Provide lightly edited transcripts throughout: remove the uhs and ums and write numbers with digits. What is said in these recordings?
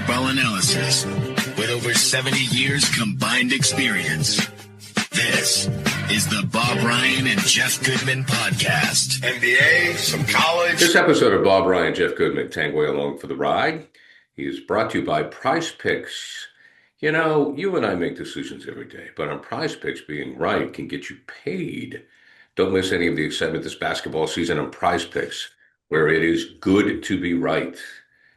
basketball analysis with over 70 years combined experience. This is the Bob Ryan and Jeff Goodman podcast. NBA, some college. This episode of Bob Ryan, Jeff Goodman, Tanguay along for the ride. He is brought to you by Prizepicks. You know, you and I make decisions every day, but on Prizepicks, being right can get you paid. Don't miss any of the excitement this basketball season on Prizepicks, where it is good to be right.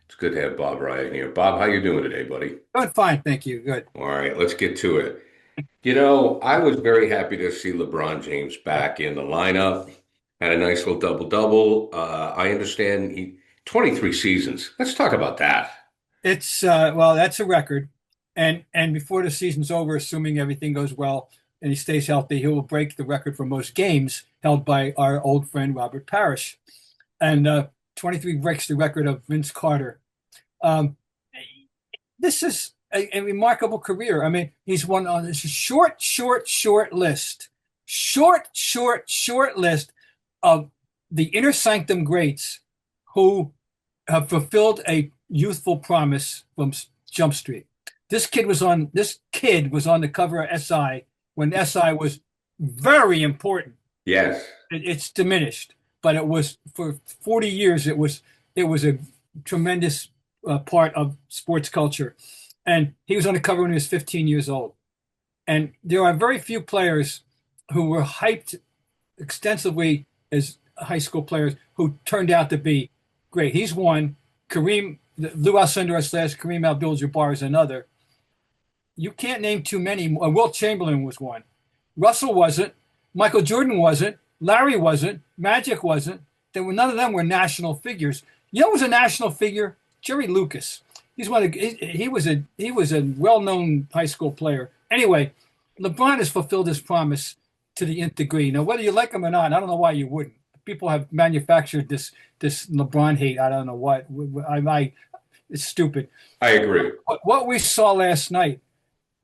It's good to have Bob Ryan here. Bob, how you doing today, buddy? Doing fine, thank you. Good. All right, let's get to it. You know, I was very happy to see LeBron James back in the lineup. Had a nice little double-double. I understand he 23 seasons. Let's talk about that. It's well, that's a record. And before the season's over, assuming everything goes well and he stays healthy, he will break the record for most games held by our old friend Robert Parrish. And 23 breaks the record of Vince Carter. This is a remarkable career. I mean, he's won on this short list. Short list of the inner sanctum greats who have fulfilled a youthful promise from Jump Street. This kid was on the cover of SI when SI was very important. Yes. It's diminished, but it was for 40 years. It was a tremendous part of sports culture, and he was on the cover when he was 15 years old. And there are very few players who were hyped extensively as high school players who turned out to be great. He's one. Lou Alcindor / Kareem Abdul-Jabbar is another. You can't name too many. Wilt Chamberlain was one. Russell wasn't. Michael Jordan wasn't. Larry wasn't. Magic wasn't. None of them were national figures. You know who was a national figure? Jerry Lucas. He was a well-known high school player. Anyway, LeBron has fulfilled his promise to the nth degree. Now, whether you like him or not, I don't know why you wouldn't. People have manufactured this LeBron hate. I don't know what. It's stupid. I agree. What we saw last night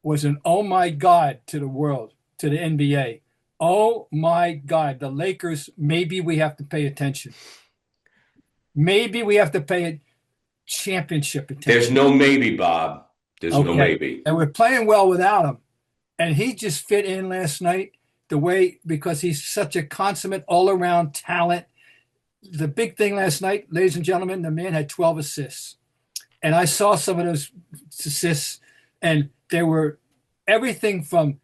was an oh my God to the world, to the NBA. Oh my God, the Lakers, maybe we have to pay attention. Maybe we have to pay championship attention. There's no maybe, Bob. There's no maybe. And we're playing well without him. And he just fit in last night because he's such a consummate all-around talent. The big thing last night, ladies and gentlemen, the man had 12 assists. And I saw some of those assists, and they were everything from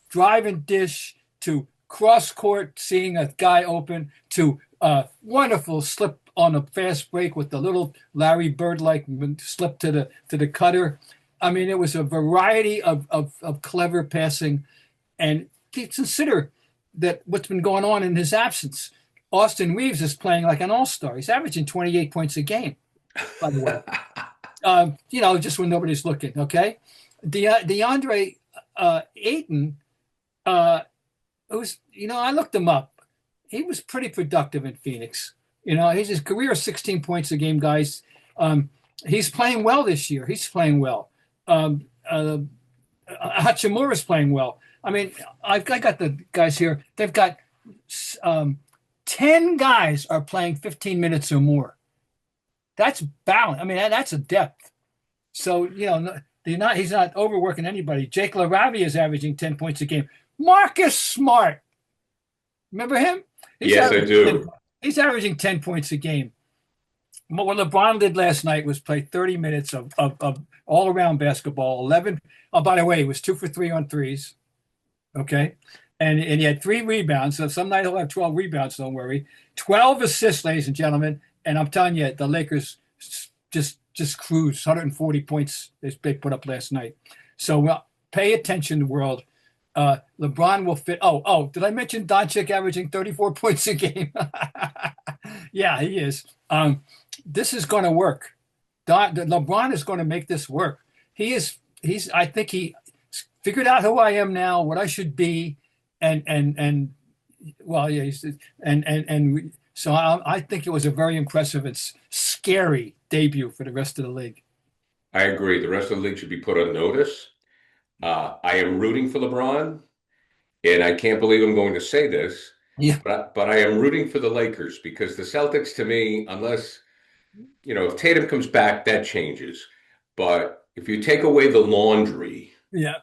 drive and dish to cross-court, seeing a guy open, to wonderful slip on a fast break with the little Larry Bird-like slip to the cutter. I mean, it was a variety of clever passing. And consider that what's been going on in his absence. Austin Reeves is playing like an all-star. He's averaging 28 points a game, by the way. Just when nobody's looking, okay? DeAndre Ayton, I looked him up. He was pretty productive in Phoenix. His career 16 points a game, guys. He's playing well this year. He's playing well. Hachimura's playing well. I mean, I got the guys here. They've got 10 guys are playing 15 minutes or more. That's balance. I mean, that's a depth. So, he's not overworking anybody. Jake LaRavia is averaging 10 points a game. Marcus Smart. Remember him? Yes, I do. He's averaging 10 points a game. What LeBron did last night was play 30 minutes of all-around basketball. 11. Oh, by the way, he was 2 for 3 on threes. Okay. And he had 3 rebounds. So some night he'll have 12 rebounds, don't worry. 12 assists, ladies and gentlemen. And I'm telling you, the Lakers just cruised. 140 points they put up last night. So pay attention, world. LeBron will fit. Oh, did I mention Doncic averaging 34 points a game? Yeah, he is. This is going to work. LeBron is going to make this work. I think he figured out who I am now, what I should be, so I think it was a very impressive and scary debut for the rest of the league. I agree. The rest of the league should be put on notice. I am rooting for LeBron, and I can't believe I'm going to say this, but I am rooting for the Lakers because the Celtics, to me, unless, if Tatum comes back, that changes. but if you take away the laundry, Yeah.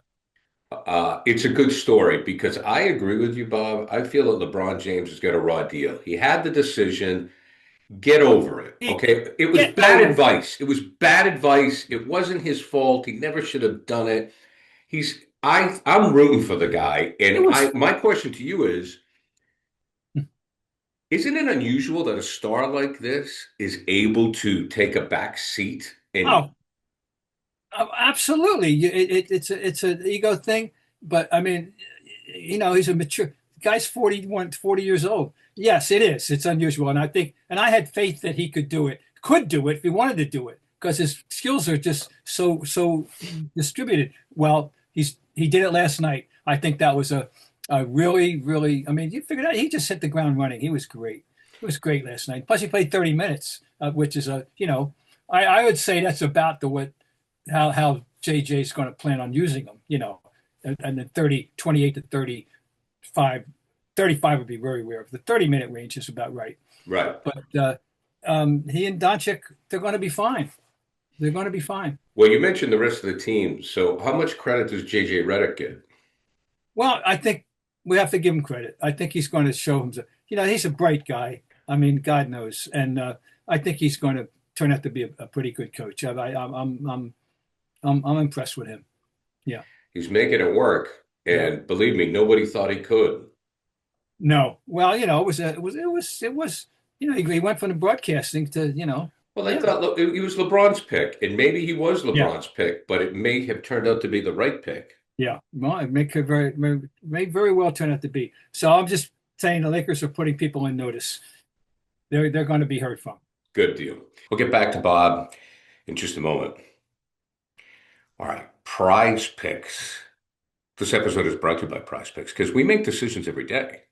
it's a good story because I agree with you, Bob. I feel that LeBron James has got a raw deal. He had the decision. Get over it. Okay. It was Get bad out of it. advice. It was bad advice. It wasn't his fault. He never should have done it. I'm rooting for the guy. It And was. my question to you is, isn't it unusual that a star like this is able to take a back seat and Oh, absolutely. It's an ego thing, but I mean, he's a mature guy's 41, 40 years old. Yes, it is. It's unusual, and I had faith that he could do it if he wanted to do it, because his skills are just so distributed. Well, he did it last night. I think that was a really, really. I mean, you figured out he just hit the ground running. He was great. It was great last night. Plus, he played 30 minutes, which is I would say that's about the what how JJ is going to plan on using them, and then 28 to 35, 35 would be very rare. The 30-minute range is about right. right? But he and Doncic, they're going to be fine. They're going to be fine. Well, you mentioned the rest of the team. So how much credit does JJ Redick get? Well, I think we have to give him credit. I think he's going to show himself. He's a bright guy. I mean, God knows, and I think he's going to turn out to be a pretty good coach. I'm impressed with him. Yeah. He's making it work. Yeah. And believe me, nobody thought he could. No. Well, it was. He went from the broadcasting to. Well, they Yeah. thought, look, he was LeBron's pick, and maybe he was Yeah. LeBron's pick, but it may have turned out to be the right pick. Yeah. Well, it may very well turn out to be. So I'm just saying the Lakers are putting people in notice. They're going to be heard from. Good deal. We'll get back to Bob in just a moment. All right, Prize Picks. This episode is brought to you by Prize Picks because we make decisions every day.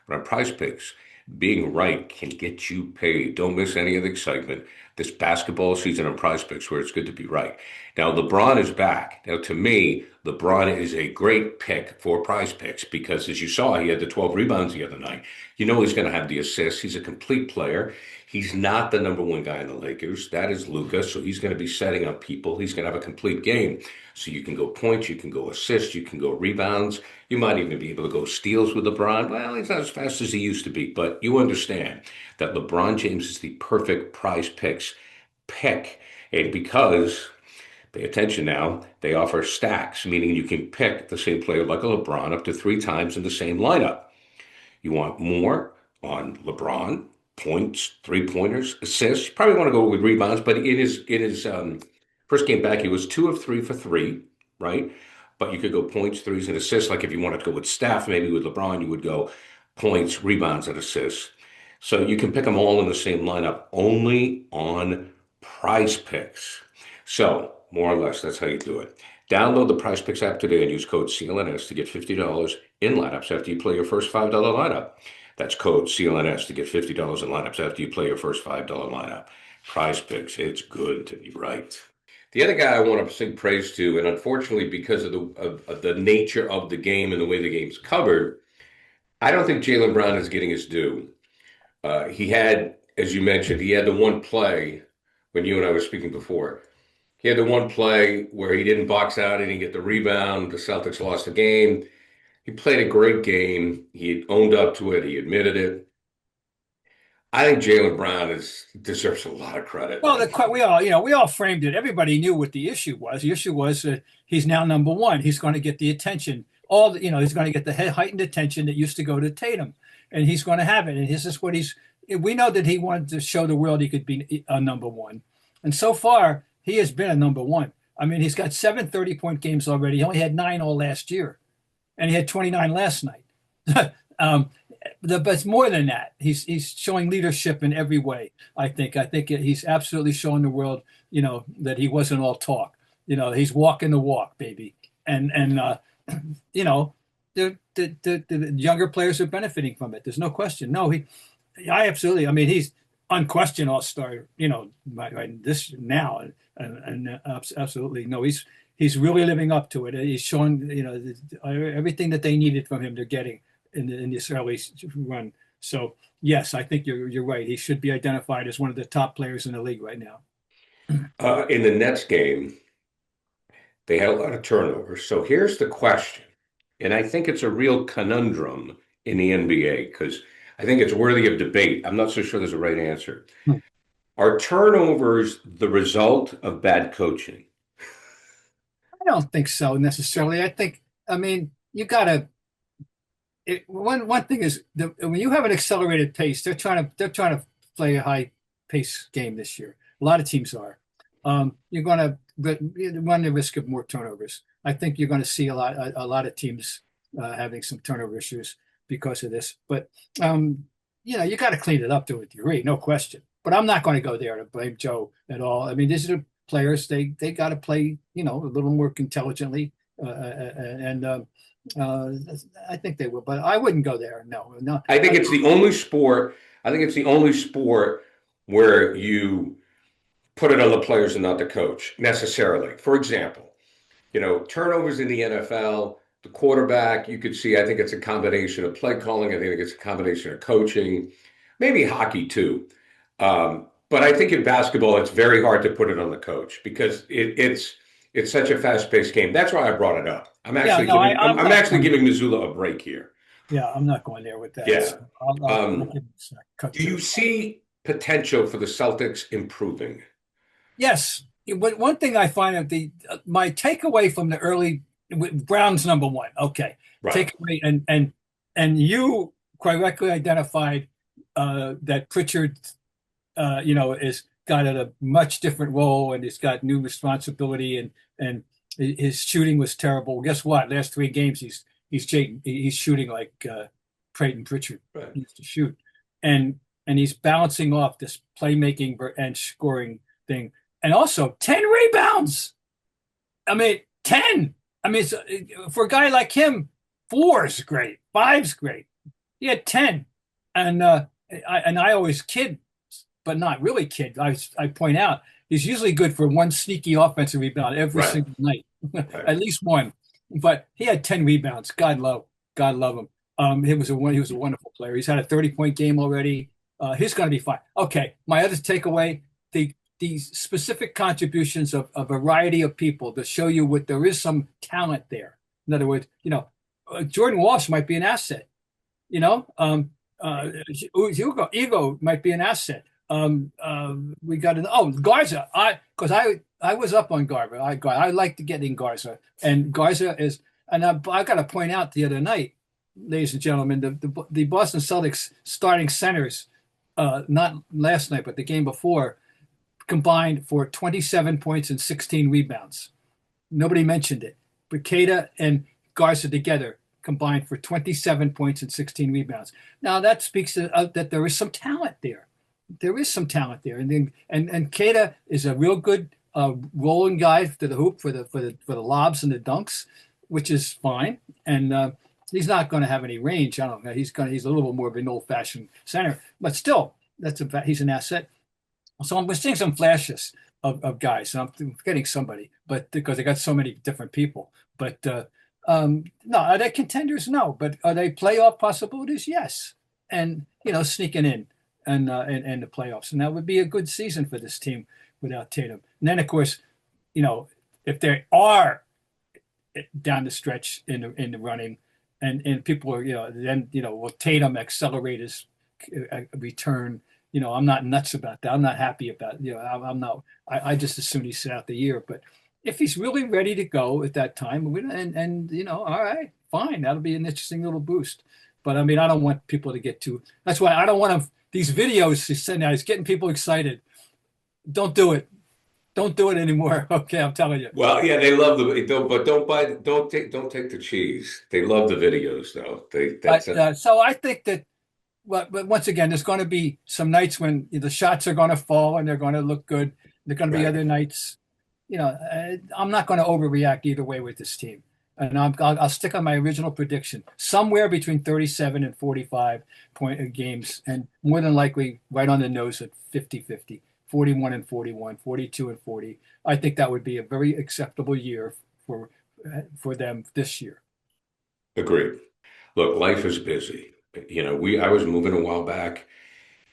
But on Prize Picks, being right can get you paid. Don't miss any of the excitement this basketball season on Prize Picks, where it's good to be right. Now, LeBron is back. Now, to me, LeBron is a great pick for Prize Picks because, as you saw, he had the 12 rebounds the other night. You know he's going to have the assists. He's a complete player. He's not the number one guy in the Lakers. That is Luka. So he's going to be setting up people. He's going to have a complete game. So you can go points, you can go assists, you can go rebounds. You might even be able to go steals with LeBron. Well, he's not as fast as he used to be, but you understand that LeBron James is the perfect Prize Picks pick. And because, pay attention now, they offer stacks, meaning you can pick the same player like a LeBron up to 3 times in the same lineup. You want more on LeBron, points, 3-pointers, assists. You probably want to go with rebounds, but it is first game back, he was 2 of 3 for 3, right? But you could go points, threes, and assists. Like if you wanted to go with Steph, maybe with LeBron, you would go points, rebounds, and assists. So you can pick them all in the same lineup, only on Prize Picks. So more or less, that's how you do it. Download the Prize Picks app today and use code CLNS to get $50 in lineups after you play your first $5 lineup. That's code CLNS to get $50 in lineups after you play your first $5 lineup. Prize Picks, it's good to be right. The other guy I want to sing praise to, and unfortunately because of the nature of the game and the way the game's covered, I don't think Jaylen Brown is getting his due. He had, as you mentioned, he had the one play when you and I were speaking before. He had the one play where he didn't box out, he didn't get the rebound. The Celtics lost the game. He played a great game. He owned up to it. He admitted it. I think Jaylen Brown deserves a lot of credit. Well, we all framed it. Everybody knew what the issue was. The issue was that he's now number one. He's going to get the attention. He's going to get the heightened attention that used to go to Tatum, and he's going to have it. And this is what we know that he wanted to show the world he could be a number one. And so far, he has been a number one. I mean, he's got 7 30-point games already. He only had 9 all last year, and he had 29 last night. But it's more than that. He's showing leadership in every way. I think he's absolutely showing the world, that he wasn't all talk. He's walking the walk, baby. And the younger players are benefiting from it. There's no question. No, I absolutely. I mean, he's unquestioned all-star. Right this now, and absolutely no. He's really living up to it. He's showing everything that they needed from him. They're getting in this early run. So yes, I think you're right. He should be identified as one of the top players in the league right now. In the Nets game, They had a lot of turnovers. So here's the question, and I think it's a real conundrum in the NBA because I think it's worthy of debate. I'm not so sure there's a right answer. Hmm. Are turnovers the result of bad coaching? I don't think so necessarily. I mean, you got to. One thing is when you have an accelerated pace, they're trying to play a high pace game this year. A lot of teams are. You're going to run the risk of more turnovers. I think you're going to see a lot of teams having some turnover issues because of this. But you got to clean it up to a degree, no question. But I'm not going to go there to blame Joe at all. I mean, these are the players. They got to play, a little more intelligently, and I think they will. But I wouldn't go there. No, no. I think it's the only sport. I think it's the only sport where you put it on the players and not the coach necessarily. For example, turnovers in the NFL, the quarterback, you could see, I think it's a combination of play calling. I think it's a combination of coaching, maybe hockey too. But I think in basketball, it's very hard to put it on the coach because it's such a fast-paced game. That's why I brought it up. I'm actually giving Missoula a break here. Yeah, I'm not going there with that. Yeah. So I'll do you see potential for the Celtics improving? Yes. But one thing I find my takeaway from the early Brown's number one. Okay. Right. Takeaway and you correctly identified that Pritchard is got a much different role and he's got new responsibility and his shooting was terrible. Guess what? Last 3 games he's shooting like Peyton Pritchard used to shoot. And he's bouncing off this playmaking and scoring thing. And also 10 rebounds. I mean, 10. I mean, for a guy like him, 4 is great. 5's great. He had 10. And I always kid, but not really kid. I point out he's usually good for 1 sneaky offensive rebound every single night, at least 1. But he had 10 rebounds. God love him. He was a wonderful player. He's had a 30-point game already. He's going to be fine. Okay, my other takeaway: these specific contributions of a variety of people to show you what there is some talent there. In other words, Jordan Walsh might be an asset. Ego might be an asset. We got Garza. I was up on Garza. I like to get in Garza, and Garza is. And I got to point out the other night, ladies and gentlemen, the Boston Celtics starting centers, not last night but the game before, combined for 27 points and 16 rebounds. Nobody mentioned it, but Keita and Garza together combined for 27 points and 16 rebounds. Now that speaks to that there is some talent there. There is some talent there, and Keita is a real good rolling guy to the hoop for the lobs and the dunks, which is fine. And he's not going to have any range. I don't know. He's a little bit more of an old-fashioned center, but still, he's an asset. So we're seeing some flashes of guys. I'm forgetting somebody, but because I got so many different people. But no, are they contenders? No, but are they playoff possibilities? Yes, and sneaking in and the playoffs, and that would be a good season for this team without Tatum. And then, of course, if they are down the stretch in the running, and people are will Tatum accelerate his return? I'm not nuts about that. I'm not happy about I'm not. I just assume he sit out the year. But if he's really ready to go at that time, all right, fine, that'll be an interesting little boost. But I mean, I don't want people to get too. That's why I don't want these videos to send out. It's getting people excited. Don't do it. Don't do it anymore. Okay, I'm telling you. Well, yeah, they love don't take the cheese. They love the videos though. So I think that. But once again, there's going to be some nights when the shots are going to fall and they're going to look good. There are going to be other nights. I'm not going to overreact either way with this team. And I'll stick on my original prediction, somewhere between 37 and 45 point games, and more than likely right on the nose at 50-50, 41 and 41, 42 and 40. I think that would be a very acceptable year for them this year. Agreed. Look, life is busy. I was moving a while back,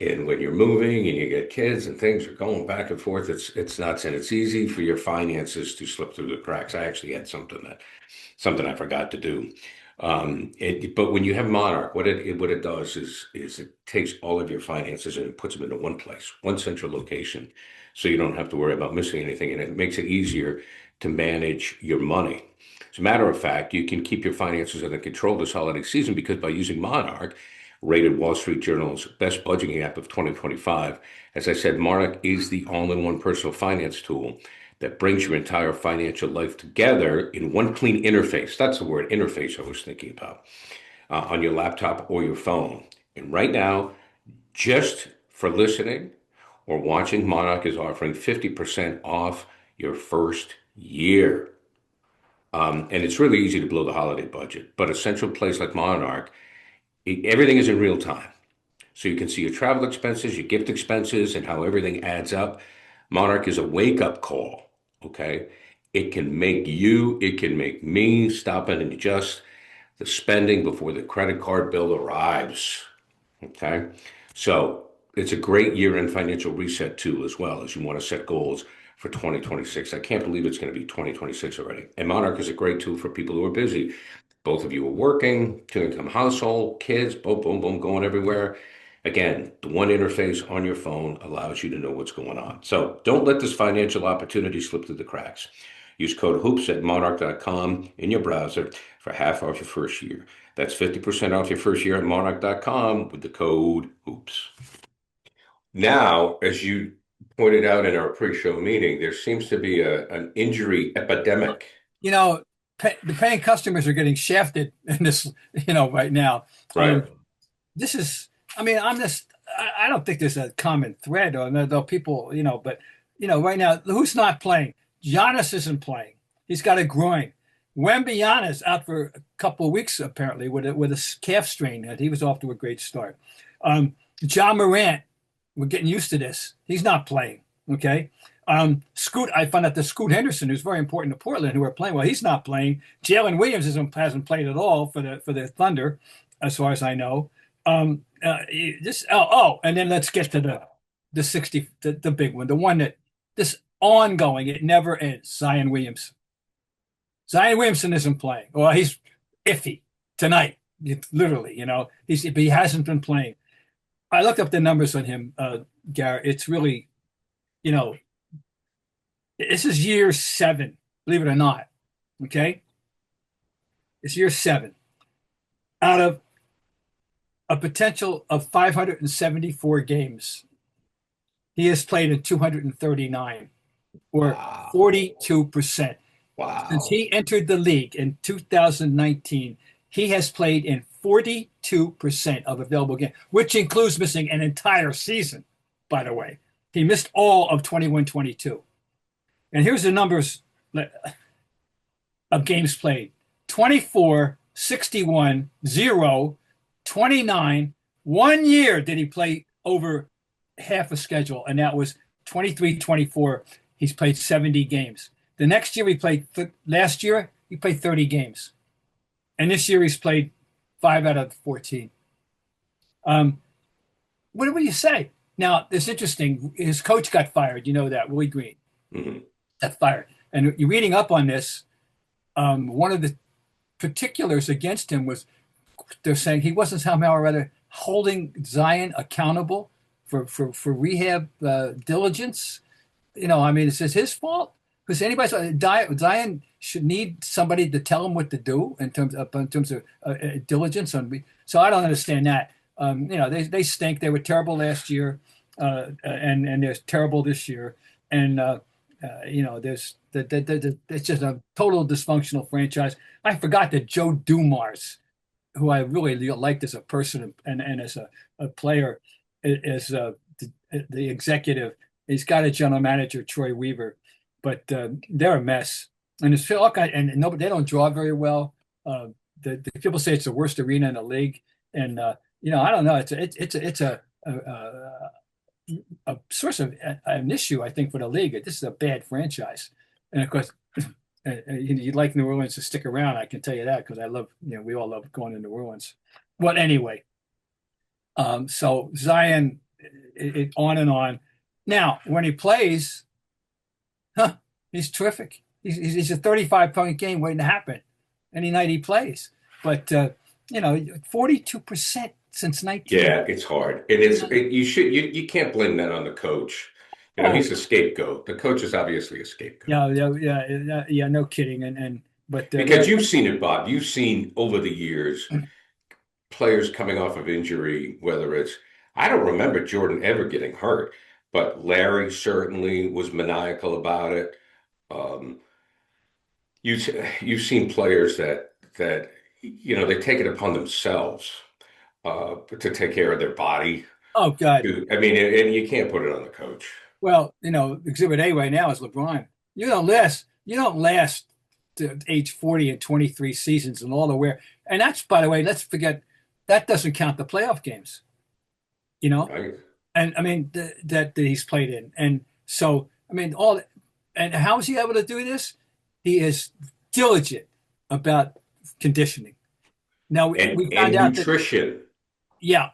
And when you're moving and you get kids and things are going back and forth, it's nuts, and it's easy for your finances to slip through the cracks. I actually had something I forgot to do. But when you have Monarch, what it does is it takes all of your finances and it puts them into one place, one central location, so you don't have to worry about missing anything, and it makes it easier to manage your money. As a matter of fact, you can keep your finances under control this holiday season because by using Monarch, rated Wall Street Journal's best budgeting app of 2025, as I said, Monarch is the all-in-one personal finance tool that brings your entire financial life together in one clean interface. That's the word interface I was thinking about, on your laptop or your phone. And right now, just for listening or watching, Monarch is offering 50% off your first year. And it's really easy to blow the holiday budget, but a central place like Monarch, everything is in real time. So you can see your travel expenses, your gift expenses, and how everything adds up. Monarch is a wake-up call, okay? It can make me stop and adjust the spending before the credit card bill arrives, okay? So it's a great year-end financial reset tool as well as you want to set goals for 2026. I can't believe it's going to be 2026 already. And Monarch is a great tool for people who are busy. Both of you are working, two-income household, kids, boom, boom, boom, going everywhere. Again, the one interface on your phone allows you to know what's going on. So don't let this financial opportunity slip through the cracks. Use code HOOPS at monarch.com in your browser for half off your first year. That's 50% off your first year at monarch.com with the code HOOPS. Now, as you pointed out in our pre-show meeting, there seems to be an injury epidemic. The paying customers are getting shafted in this, right now. Right. This is, I don't think there's a common thread, or though people, but, right now, who's not playing? Giannis isn't playing. He's got a groin. Wembanyama's out for a couple of weeks, apparently, with a calf strain. And he was off to a great start. Ja Morant, we're getting used to this. He's not playing, okay? I found out that Scoot Henderson, who's very important to Portland, who are playing well, he's not playing. Jalen Williams hasn't played at all for the Thunder, as far as I know. And then let's get to the big one, the one that this ongoing, it never ends. Zion Williamson isn't playing. Well, he's iffy tonight, literally. He hasn't been playing. I looked up the numbers on him, Garrett. It's really, this is year 7, believe it or not. Okay, it's year 7 out of a potential of 574 games. He has played in 239, or 42%. Wow. Since he entered the league in 2019, he has played in 42% of available games, which includes missing an entire season, by the way. He missed all of 21-22. And here's the numbers of games played: 24, 61, 0, 29. 1 year did he play over half a schedule, and that was 23-24. He's played 70 games. The next year last year, he played 30 games. And this year he's played 5 out of 14. What do you say? Now, it's interesting. His coach got fired. You know that, Willie Green. Mm-hmm. Got fired. And you're reading up on this. One of the particulars against him was they're saying he wasn't somehow or other holding Zion accountable for rehab diligence. Is this his fault? Because Zion should need somebody to tell him what to do in terms of diligence. So I don't understand that. They stink. They were terrible last year, and they're terrible this year. And there's it's just a total dysfunctional franchise. I forgot that Joe Dumars, who I really liked as a person and as a player, is the executive. He's got a general manager, Troy Weaver, but they're a mess. And it's nobody, they don't draw very well. The people say it's the worst arena in the league, and I don't know. It's a source of an issue, I think, for the league. This is a bad franchise, and of course, you'd like New Orleans to stick around. I can tell you that because I love, we all love going to New Orleans. Well, anyway, so Zion, on and on. Now, when he plays, he's terrific. He's a 35-point game waiting to happen any night he plays. But 42% since 19. Yeah, it's hard. You can't blame that on the coach. He's a scapegoat. The coach is obviously a scapegoat. Yeah, no kidding. But because you've seen it, Bob. You've seen over the years players coming off of injury, whether it's I don't remember Jordan ever getting hurt, but Larry certainly was maniacal about it. You've seen players that they take it upon themselves to take care of their body. Oh God! I mean, and you can't put it on the coach. Well, Exhibit A right now is LeBron. You don't last to age 40 and 23 seasons and all the wear. And that's, by the way, let's forget that doesn't count the playoff games. Right. And I mean that he's played in, and so I mean and how is he able to do this? He is diligent about conditioning. Now we found out nutrition.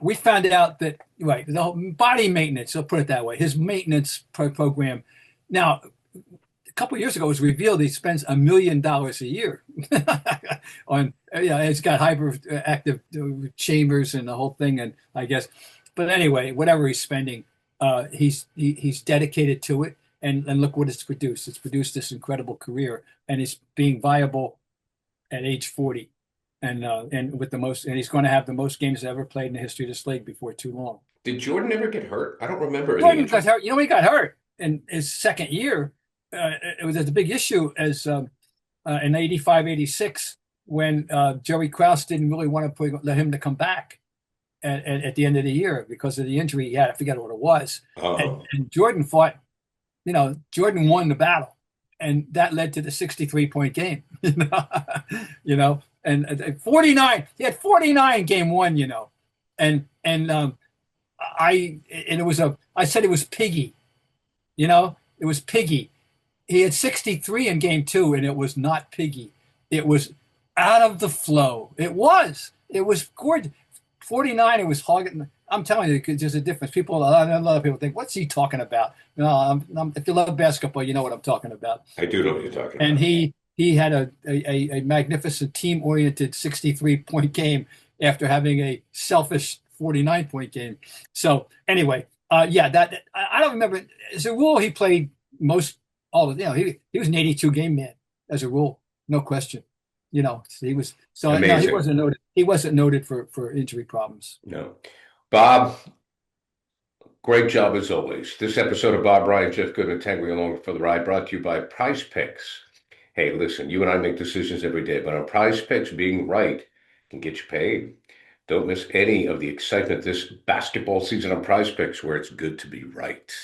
We found out that right, the whole body maintenance. I'll put it that way. His maintenance program. Now, a couple of years ago, it was revealed he spends $1 million a year on. It's got hyperactive chambers and the whole thing, and I guess. But anyway, whatever he's spending, he's dedicated to it, and look what it's produced. It's produced this incredible career, and he's being viable at age 40. And with the most, and he's going to have the most games ever played in the history of this league before too long. Did Jordan ever get hurt? I don't remember. Jordan got hurt. He got hurt in his second year. It was a big issue as in 85, 86 when Jerry Krause didn't really want to let him to come back at the end of the year because of the injury he had. I forget what it was. Oh. And Jordan fought. Jordan won the battle, and that led to the 63-point game. And 49, he had 49 game one, and I said it was piggy, it was piggy. He had 63 in game two, and it was not piggy. It was out of the flow. It was gorgeous. 49, it was hogging. I'm telling you, there's a difference. A lot of people think, what's he talking about? If you love basketball, you know what I'm talking about. I do know what you're talking about. And he had a magnificent team-oriented 63-point game after having a selfish 49-point game. So anyway, that I don't remember. As a rule, he played he was an 82-game man as a rule, no question. He was he wasn't noted for injury problems. No, Bob. Great job as always. This episode of Bob, Ryan, Jeff Goodman, Tanguay along for the ride, brought to you by Prizepicks. Hey, listen, you and I make decisions every day, but on Prizepicks, being right can get you paid. Don't miss any of the excitement this basketball season on Prizepicks, where it's good to be right.